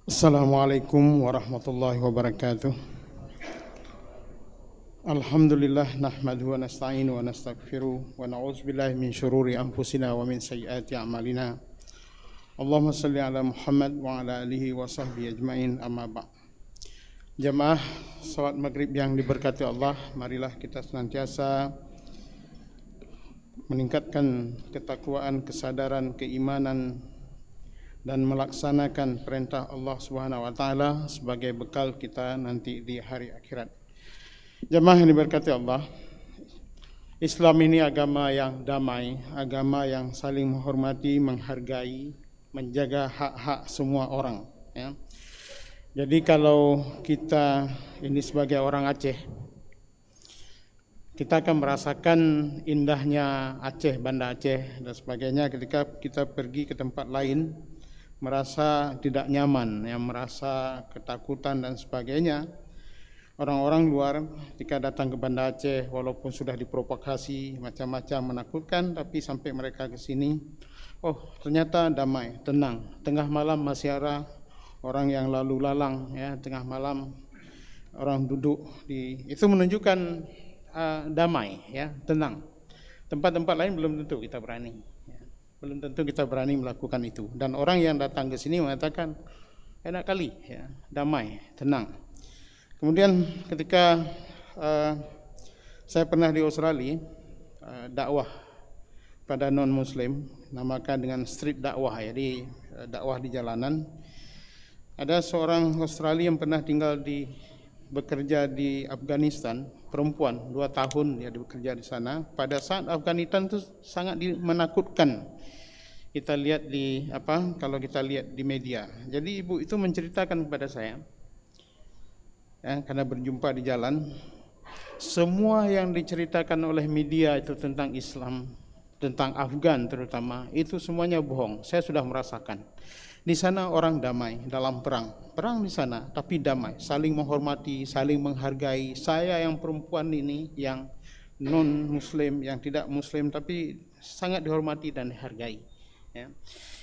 Assalamualaikum warahmatullahi wabarakatuh. Alhamdulillah nahmaduhu wa nasta'inu wa nastaghfiruh wa na'udzubillahi min syururi anfusina wa min sayyiati a'malina. Allahumma shalli ala Muhammad wa ala alihi wa sahbihi ajmain, amma ba'd. Jamaah salat maghrib yang diberkati Allah, marilah kita senantiasa meningkatkan ketakwaan, kesadaran, keimanan dan melaksanakan perintah Allah Subhanahu wa taala sebagai bekal kita nanti di hari akhirat. Jemaah yang diberkati Allah, Islam ini agama yang damai, agama yang saling menghormati, menghargai, menjaga hak-hak semua orang, ya. Jadi kalau kita ini sebagai orang Aceh, kita akan merasakan indahnya Aceh, Banda Aceh dan sebagainya ketika kita pergi ke tempat lain, merasa tidak nyaman, yang merasa ketakutan dan sebagainya. Orang-orang luar ketika datang ke Banda Aceh, walaupun sudah diprovokasi macam-macam menakutkan, tapi sampai mereka ke sini, oh ternyata damai, tenang. Tengah malam masih ada orang yang lalu lalang, ya, tengah malam orang duduk itu menunjukkan damai, ya, tenang. Tempat-tempat lain belum tentu kita berani. Belum tentu kita berani melakukan itu. Dan orang yang datang ke sini mengatakan enak kali, ya, damai, tenang. Kemudian ketika saya pernah di Australia, dakwah pada non Muslim, namakan dengan street dakwah, ya, di dakwah di jalanan. Ada seorang Australia yang pernah bekerja di Afghanistan, perempuan 2 tahun dia bekerja di sana. Pada saat Afghanistan itu sangat menakutkan. Kita lihat kalau kita lihat di media. Jadi ibu itu menceritakan kepada saya, ya, karena berjumpa di jalan, semua yang diceritakan oleh media itu tentang Islam, tentang Afgan terutama, itu semuanya bohong. Saya sudah merasakan. Di sana orang damai dalam perang di sana, tapi damai, saling menghormati, saling menghargai. Saya yang perempuan ini, yang non Muslim, yang tidak Muslim, tapi sangat dihormati dan dihargai. Ya.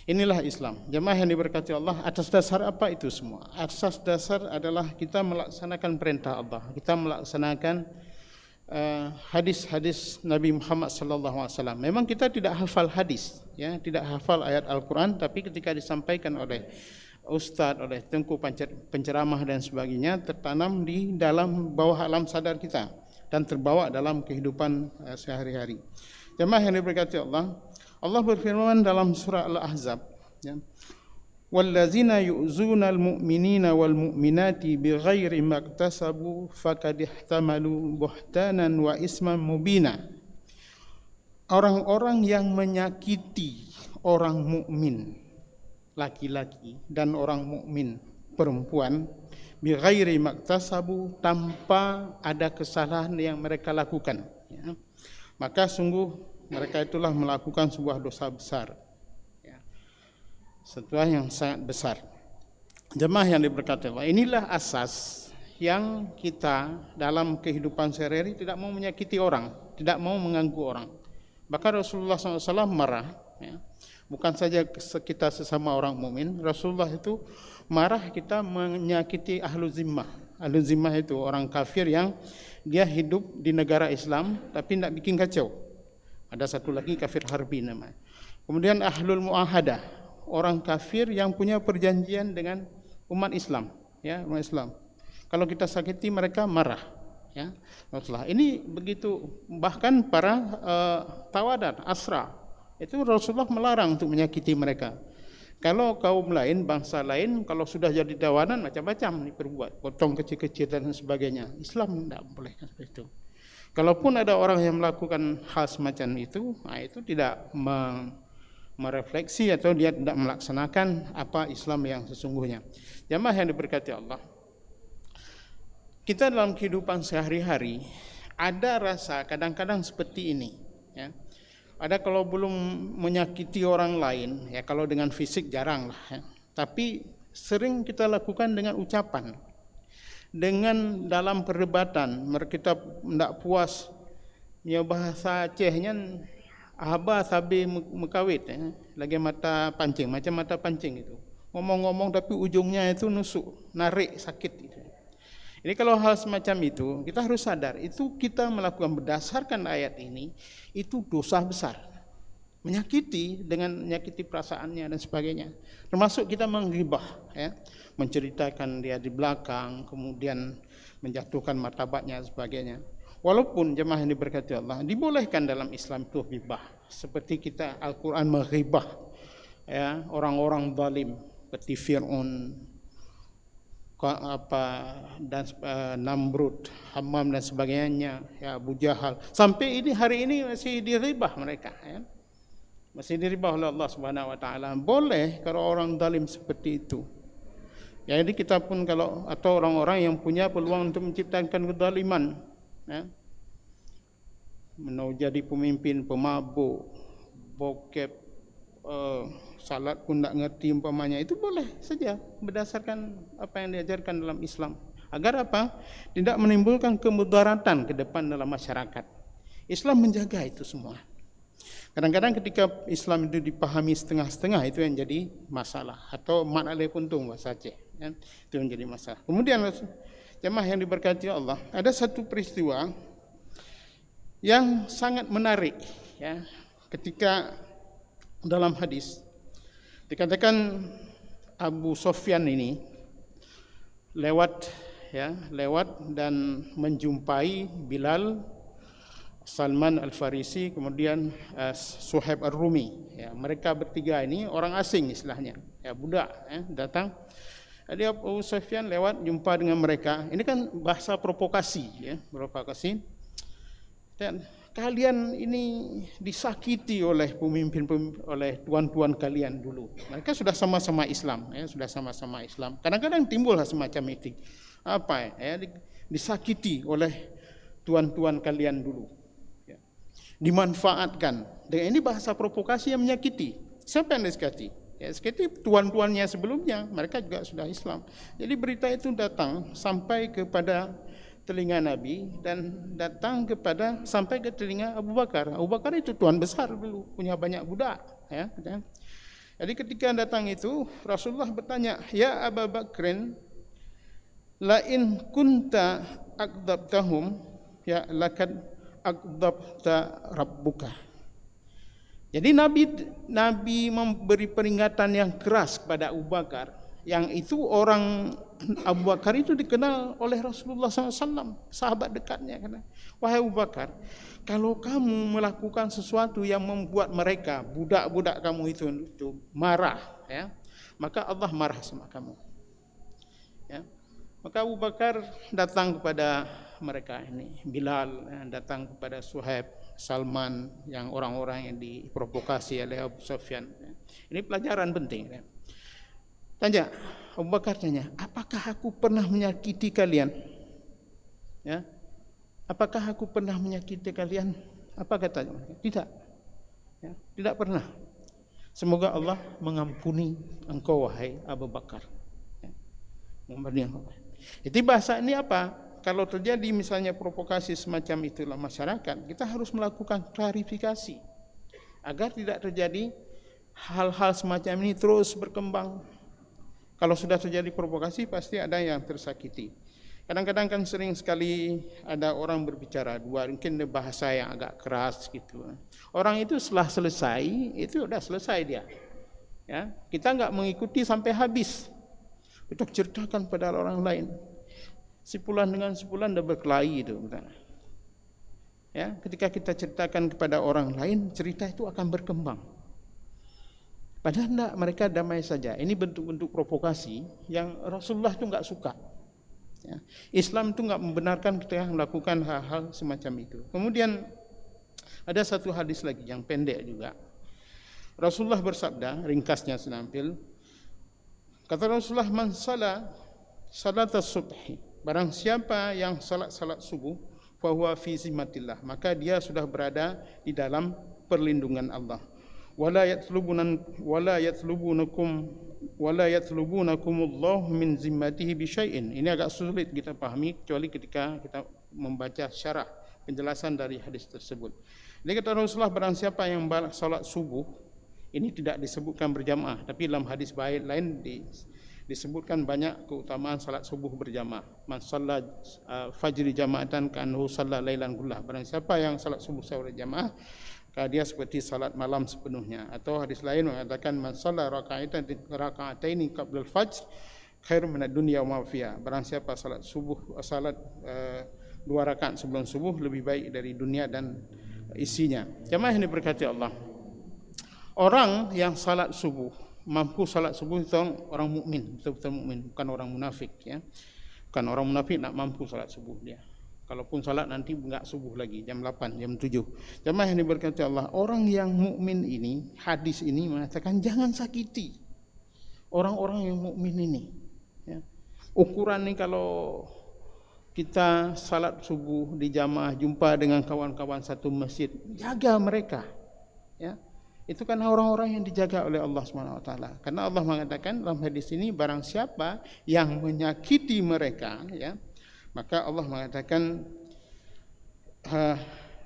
Inilah Islam. Jemaah yang diberkati Allah, atas dasar apa itu semua? Atas dasar adalah kita melaksanakan perintah Allah, kita melaksanakan hadis-hadis Nabi Muhammad SAW. Memang kita tidak hafal hadis, ya, tidak hafal ayat Al-Quran, tapi ketika disampaikan oleh ustadz, oleh tengku penceramah dan sebagainya, tertanam di dalam bawah alam sadar kita dan terbawa dalam kehidupan sehari-hari. Jemaah yang diberkati Allah, Allah berfirman dalam surah Al-Ahzab, ya, wallazina yu'zuna al-mu'minina wal-mu'minati bighairi maktasabu faqad ihtamalu buhtanan wa isman mubina. Orang-orang yang menyakiti orang mukmin laki-laki dan orang mukmin perempuan bighairi maktasabu, tanpa ada kesalahan yang mereka lakukan, ya, maka sungguh mereka itulah melakukan sebuah dosa besar, ya, sesuatu yang sangat besar. Jemaah yang diberkati Allah, inilah asas yang kita dalam kehidupan sehari-hari tidak mau menyakiti orang, tidak mau mengganggu orang. Bahkan Rasulullah SAW marah, ya, bukan saja kita sesama orang mukmin, Rasulullah itu marah kita menyakiti ahlu zimmah. Ahlu zimmah itu orang kafir yang dia hidup di negara Islam tapi tidak bikin kacau. Ada satu lagi kafir harbi namanya. Kemudian ahlul muahadah, orang kafir yang punya perjanjian dengan umat Islam, ya, umat Islam. Kalau kita sakiti mereka marah, ya. Rasulullah ini begitu, bahkan para tawadan, asra, itu Rasulullah melarang untuk menyakiti mereka. Kalau kaum lain, bangsa lain, kalau sudah jadi tawanan macam-macam diperbuat, potong kecil-kecil dan sebagainya. Islam tidak boleh seperti itu. Kalaupun ada orang yang melakukan hal semacam itu, itu tidak merefleksi atau dia tidak melaksanakan apa Islam yang sesungguhnya. Jamaah yang diberkati Allah, kita dalam kehidupan sehari-hari ada rasa kadang-kadang seperti ini, ya. Ada kalau belum menyakiti orang lain, ya, kalau dengan fisik jarang lah, ya. Tapi sering kita lakukan dengan ucapan, dengan dalam perdebatan. Kita tidak puas, ya, bahasa Acehnya Ahaba sabi mekawit, lagi mata pancing, macam mata pancing itu. ngomong-ngomong tapi ujungnya itu nusuk, narik, sakit gitu. Ini kalau hal semacam itu, kita harus sadar, itu kita melakukan berdasarkan ayat ini, itu dosa besar. Menyakiti perasaannya dan sebagainya. Termasuk kita menghibah, ya, menceritakan dia di belakang, kemudian menjatuhkan martabatnya dan sebagainya. Walaupun jemaah yang diberkati Allah, dibolehkan dalam Islam itu ghibah. Seperti kita Al-Quran menghibah, ya, orang-orang zalim seperti Fir'aun, dan Namrud, Hammam dan sebagainya, ya, Abu Jahal. Sampai hari ini masih diribah mereka, ya. Masih diribah oleh Allah Subhanahu wa taala. Boleh kalau orang zalim seperti itu. Ya, jadi kita pun atau orang-orang yang punya peluang untuk menciptakan kezaliman, ya. Mau jadi pemimpin pemabuk, bokep, salat pun tak ngerti umpamanya, itu boleh saja berdasarkan apa yang diajarkan dalam Islam. Agar apa? Tidak menimbulkan kemudaratan ke depan dalam masyarakat. Islam menjaga itu semua. Kadang-kadang ketika Islam itu dipahami setengah-setengah, itu yang jadi masalah. Atau maknalai puntung bahasa Aceh, ya, itu yang jadi masalah. Kemudian jemaah yang diberkati Allah, ada satu peristiwa yang sangat menarik, ya, ketika dalam hadis dikatakan Abu Sofyan ini lewat dan menjumpai Bilal, Salman Al-Farisi, kemudian Suhaib Ar-Rumi. Ya, mereka bertiga ini orang asing istilahnya, ya, budak, ya, datang. Jadi Abu Sofyan lewat jumpa dengan mereka. Ini kan bahasa provokasi, ya, provokasi. Dan kalian ini disakiti oleh oleh tuan-tuan kalian dulu. Mereka sudah sama-sama Islam, ya, sudah sama-sama Islam. Kadang-kadang timbul semacam itu. Apa, ya, disakiti oleh tuan-tuan kalian dulu. Ya. Dimanfaatkan. Dan ini bahasa provokasi yang menyakiti. Siapa yang disakiti? Ya, sakiti tuan-tuannya sebelumnya, mereka juga sudah Islam. Jadi berita itu datang sampai kepada telinga Nabi dan sampai ke telinga Abu Bakar. Abu Bakar itu tuan besar dulu, punya banyak budak, ya. Jadi ketika datang itu Rasulullah bertanya, "Ya Abu Bakrin, la in kunta aqdabtahum, ya lakad aqdabta rabbuka." Jadi Nabi memberi peringatan yang keras kepada Abu Bakar. Yang itu orang Abu Bakar itu dikenal oleh Rasulullah SAW, sahabat dekatnya. Wahai Abu Bakar, kalau kamu melakukan sesuatu yang membuat mereka, budak-budak kamu itu marah, ya, maka Allah marah sama kamu. Ya. Maka Abu Bakar datang kepada mereka ini, Bilal, ya, datang kepada Suhaib, Salman, yang orang-orang yang diprovokasi oleh Abu Sufyan. Ya. Ini pelajaran penting. Ya. Tanya, Abu Bakar tanya, apakah aku pernah menyakiti kalian? Ya, apakah aku pernah menyakiti kalian? Apa katanya? Tidak, ya, tidak pernah. Semoga Allah mengampuni engkau wahai Abu Bakar. Ya, jadi bahasa ini apa? Kalau terjadi misalnya provokasi semacam itulah masyarakat, kita harus melakukan klarifikasi agar tidak terjadi hal-hal semacam ini terus berkembang. Kalau sudah terjadi provokasi pasti ada yang tersakiti. Kadang-kadang kan sering sekali ada orang berbicara mungkin bahasa yang agak keras gitu. Orang itu setelah selesai, itu sudah selesai dia. Ya, kita enggak mengikuti sampai habis. Kita ceritakan pada orang lain. Sipulan dengan sipulan dah berkelahi itu. Ya, ketika kita ceritakan kepada orang lain, cerita itu akan berkembang. Padahal enggak, mereka damai saja. Ini bentuk-bentuk provokasi yang Rasulullah itu enggak suka. Ya. Islam itu enggak membenarkan kita melakukan hal-hal semacam itu. Kemudian ada satu hadis lagi yang pendek juga. Rasulullah bersabda, ringkasnya senampil. Kata Rasulullah, "Man salat subhi." Barang siapa yang salat subuh, fa huwa fi zimmatillah, maka dia sudah berada di dalam perlindungan Allah. Wala yatlubunakum Allah min zimmatihi bi syai'in. Ini agak sulit kita pahami kecuali ketika kita membaca syarah penjelasan dari hadis tersebut. Jadi kata Rasulullah, barang siapa yang salat subuh, Ini tidak disebutkan berjamaah, tapi dalam hadis lain disebutkan banyak keutamaan salat subuh berjamaah. Man shalla fajri jama'atan ka'annahu shalla lailan kullah. Barang siapa yang salat subuh secara berjamaah, maka dia seperti salat malam sepenuhnya. Atau hadis lain mengatakan man shalla raka'ataini qabla al-fajr khairun minad dunya wa ma fiha. Barang siapa salat dua rakaat sebelum subuh lebih baik dari dunia dan isinya. Jemaah yang diberkati Allah. Orang yang salat subuh, mampu salat subuh itu orang mukmin, betul-betul mukmin, bukan orang munafik ya. Bukan orang munafik nak mampu salat subuh dia. Kalaupun salat nanti enggak subuh lagi, jam 8, jam 7. Jemaah yang diberkati Allah, orang yang mukmin ini, hadis ini mengatakan jangan sakiti orang-orang yang mukmin ini ya. Ukuran ni kalau kita salat subuh di jamaah, jumpa dengan kawan-kawan satu masjid, jaga mereka ya. Itu kan orang-orang yang dijaga oleh Allah SWT. Karena Allah mengatakan dalam hadis ini, barang siapa yang menyakiti mereka ya, maka Allah mengatakan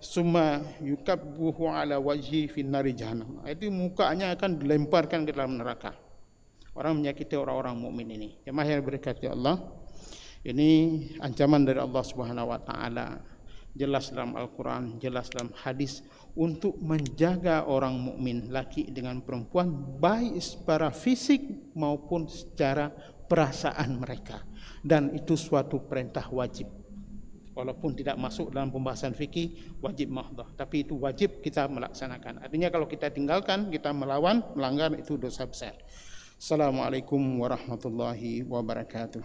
summa yukabbuhu ala wajhi finnari jahannam. Itu mukanya akan dilemparkan ke dalam neraka. Orang menyakiti orang-orang mukmin ini. Jemaah yang berkati Allah, ini ancaman dari Allah SWT. Jelas dalam Al-Quran, jelas dalam hadis, untuk menjaga orang mukmin laki dengan perempuan, baik secara fisik maupun secara perasaan mereka. Dan itu suatu perintah wajib. Walaupun tidak masuk dalam pembahasan fikih wajib mahdhah, tapi itu wajib kita melaksanakan. Artinya kalau kita tinggalkan, kita melawan, melanggar, itu dosa besar. Assalamualaikum warahmatullahi wabarakatuh.